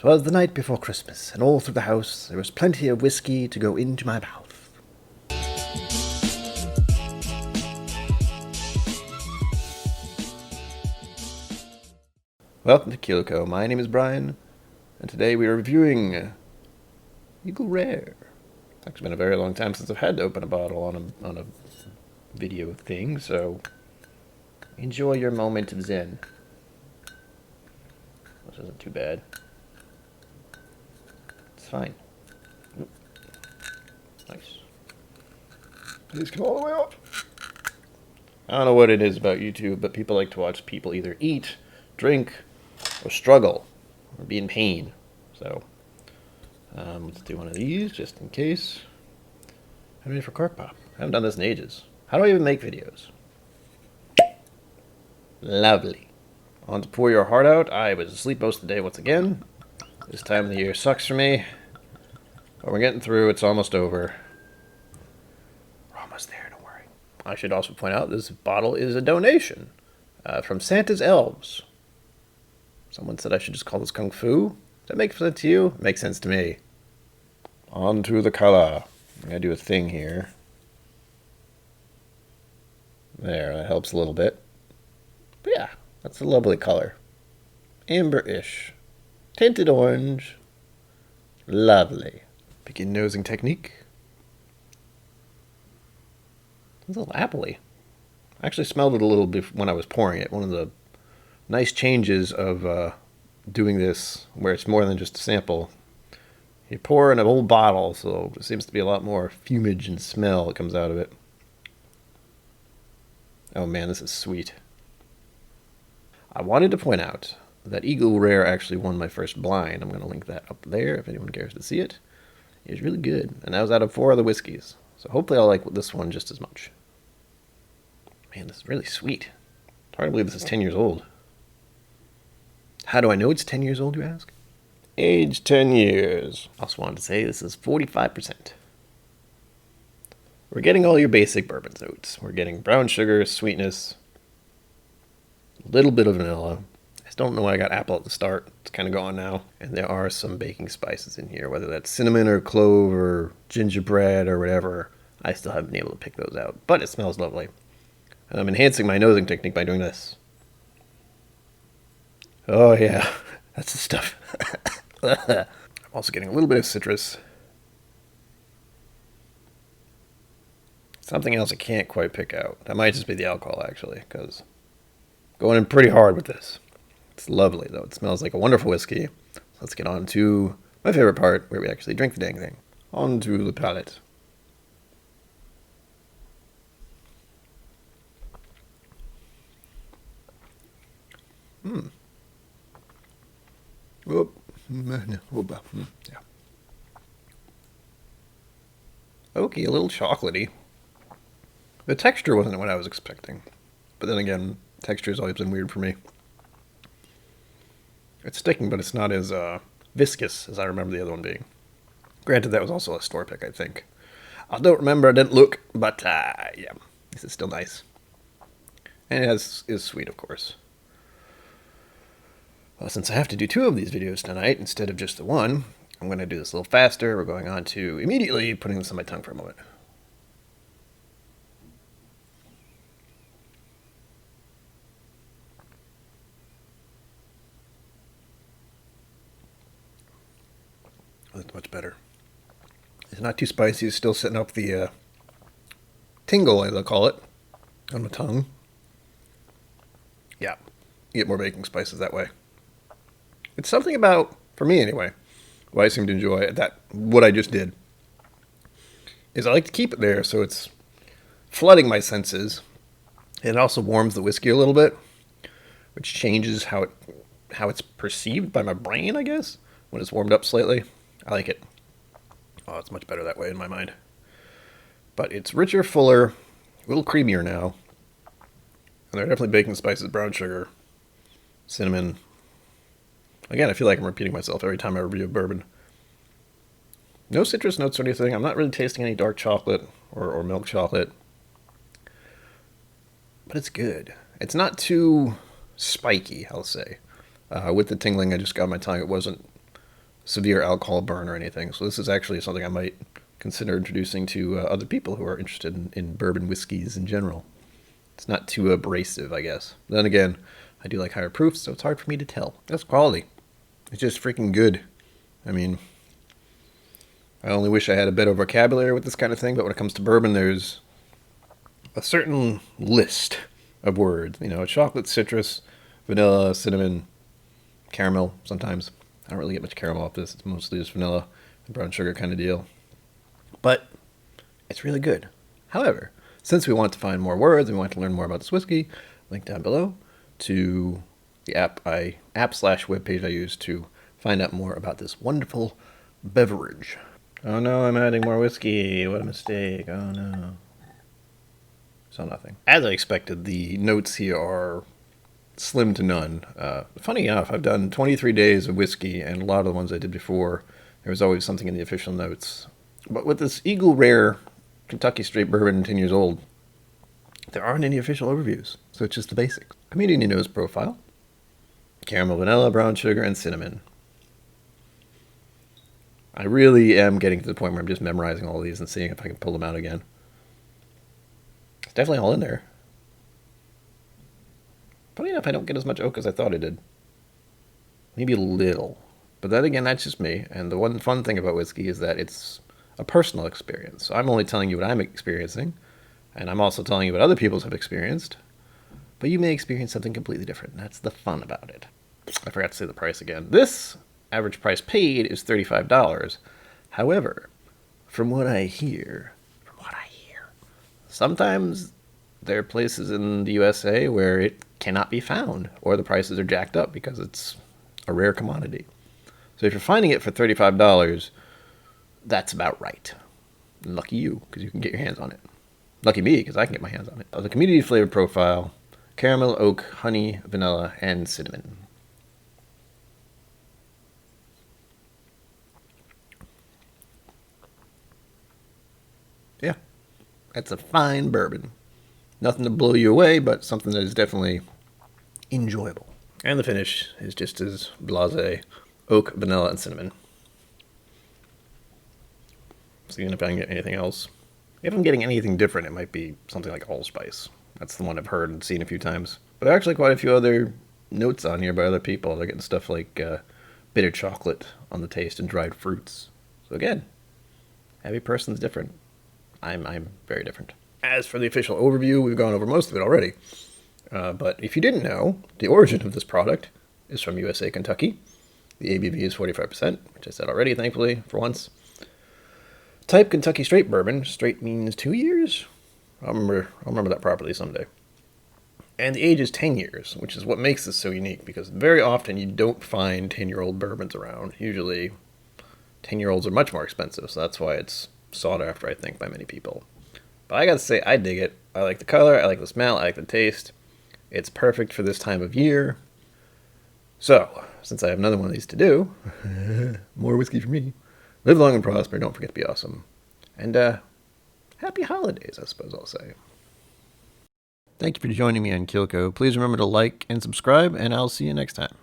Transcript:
'Twas the night before Christmas, and all through the house there was plenty of whiskey to go into my mouth. Welcome to KIllco. My name is Brian, and today we are reviewing Eagle Rare. It's actually been a very long time since I've had to open a bottle on a video thing, so enjoy your moment of zen. This isn't too bad. It's fine. Oop. Nice. Please come all the way up. I don't know what it is about YouTube, but people like to watch people either eat, drink, or struggle, or be in pain. So, let's do one of these, just in case. I'm ready for cork pop. I haven't done this in ages. How do I even make videos? Lovely. On to pour your heart out. I was asleep most of the day once again. This time of the year sucks for me. But we're getting through. It's almost over. We're almost there, don't worry. I should also point out this bottle is a donation from Santa's Elves. Someone said I should just call this Kung Fu. Does that make sense to you? It makes sense to me. On to the color. I'm going to do a thing here. There, that helps a little bit. But yeah, that's a lovely color. Amber-ish. Tinted orange. Lovely. Begin nosing technique. It's a little appley. I actually smelled it a little bit when I was pouring it. One of the nice changes of doing this, where it's more than just a sample. You pour in an old bottle, so there seems to be a lot more fumage and smell that comes out of it. Oh man, this is sweet. I wanted to point out that Eagle Rare actually won my first blind. I'm going to link that up there if anyone cares to see it. It was really good, and that was out of 4 other whiskeys. So hopefully I'll like this one just as much. Man, this is really sweet. It's hard to believe this is 10 years old. How do I know it's 10 years old, you ask? Age 10 years. Also wanted to say this is 45%. We're getting all your basic bourbon notes. We're getting brown sugar, sweetness, a little bit of vanilla. I just don't know why I got apple at the start. It's kind of gone now. And there are some baking spices in here, whether that's cinnamon or clove or gingerbread or whatever. I still haven't been able to pick those out, but it smells lovely. And I'm enhancing my nosing technique by doing this. Oh yeah, that's the stuff. I'm also getting a little bit of citrus. Something else I can't quite pick out. That might just be the alcohol, actually, because going in pretty hard with this. It's lovely, though. It smells like a wonderful whiskey. Let's get on to my favorite part, where we actually drink the dang thing. On to the palate. Whoop. Yeah. Okay, a little chocolatey. The texture wasn't what I was expecting. But then again, texture has always been weird for me. It's sticking, but it's not as viscous as I remember the other one being. Granted, that was also a store pick, I think. I don't remember, I didn't look, but yeah, this is still nice. And it is sweet, of course. Well, since I have to do 2 of these videos tonight instead of just the one, I'm going to do this a little faster. We're going on to immediately putting this on my tongue for a moment. That's much better. It's not too spicy. It's still setting up the tingle, as I call it, on my tongue. Yeah, you get more baking spices that way. It's something about, for me anyway, what I seem to enjoy, what I just did, is I like to keep it there so it's flooding my senses. It also warms the whiskey a little bit, which changes how it's perceived by my brain, I guess, when it's warmed up slightly. I like it. Oh, it's much better that way in my mind. But it's richer, fuller, a little creamier now. And there are definitely baking spices, brown sugar, cinnamon. Again, I feel like I'm repeating myself every time I review a bourbon. No citrus notes or anything. I'm not really tasting any dark chocolate or milk chocolate. But it's good. It's not too spiky, I'll say. With the tingling I just got on my tongue, it wasn't severe alcohol burn or anything. So this is actually something I might consider introducing to other people who are interested in bourbon whiskeys in general. It's not too abrasive, I guess. Then again, I do like higher proof, so it's hard for me to tell. That's quality. It's just freaking good. I mean, I only wish I had a better vocabulary with this kind of thing, but when it comes to bourbon, there's a certain list of words. You know, chocolate, citrus, vanilla, cinnamon, caramel sometimes. I don't really get much caramel off this. It's mostly just vanilla and brown sugar kind of deal. But it's really good. However, since we want to find more words and we want to learn more about this whiskey, link down below to the app/webpage I use to find out more about this wonderful beverage. Oh no, I'm adding more whiskey. What a mistake. Oh no. So nothing. As I expected, the notes here are slim to none. Funny enough, I've done 23 days of whiskey, and a lot of the ones I did before, there was always something in the official notes. But with this Eagle Rare Kentucky Straight Bourbon 10 years old, there aren't any official overviews, so it's just the basics. Community nose profile, caramel, vanilla, brown sugar, and cinnamon. I really am getting to the point where I'm just memorizing all these and seeing if I can pull them out again. It's definitely all in there. Funny enough, I don't get as much oak as I thought I did. Maybe a little. But then again, that's just me. And the one fun thing about whiskey is that it's a personal experience. So I'm only telling you what I'm experiencing. And I'm also telling you what other people have experienced. But you may experience something completely different. And that's the fun about it. I forgot to say the price again. This average price paid is $35. However, from what I hear, sometimes there are places in the USA where it cannot be found, or the prices are jacked up because it's a rare commodity. So if you're finding it for $35, that's about right. Lucky you, because you can get your hands on it. Lucky me, because I can get my hands on it. The community flavor profile: caramel, oak, honey, vanilla, and cinnamon. Yeah, that's a fine bourbon. Nothing to blow you away, but something that is definitely enjoyable. And the finish is just as blasé: oak, vanilla, and cinnamon. Seeing if I can get anything else. If I'm getting anything different, it might be something like allspice. That's the one I've heard and seen a few times. But there are actually quite a few other notes on here by other people. They're getting stuff like bitter chocolate on the taste and dried fruits. So again, every person's different. I'm very different. As for the official overview, we've gone over most of it already. But if you didn't know, the origin of this product is from USA, Kentucky. The ABV is 45%, which I said already, thankfully, for once. Type Kentucky Straight Bourbon. Straight means 2 years? I'll remember that properly someday. And the age is 10 years, which is what makes this so unique, because very often you don't find 10-year-old bourbons around. Usually 10-year-olds are much more expensive, so that's why it's sought after, I think, by many people. But I gotta say, I dig it. I like the color, I like the smell, I like the taste. It's perfect for this time of year. So, since I have another one of these to do, more whiskey for me. Live long and prosper, don't forget to be awesome. And, happy holidays, I suppose I'll say. Thank you for joining me on KIllco. Please remember to like and subscribe, and I'll see you next time.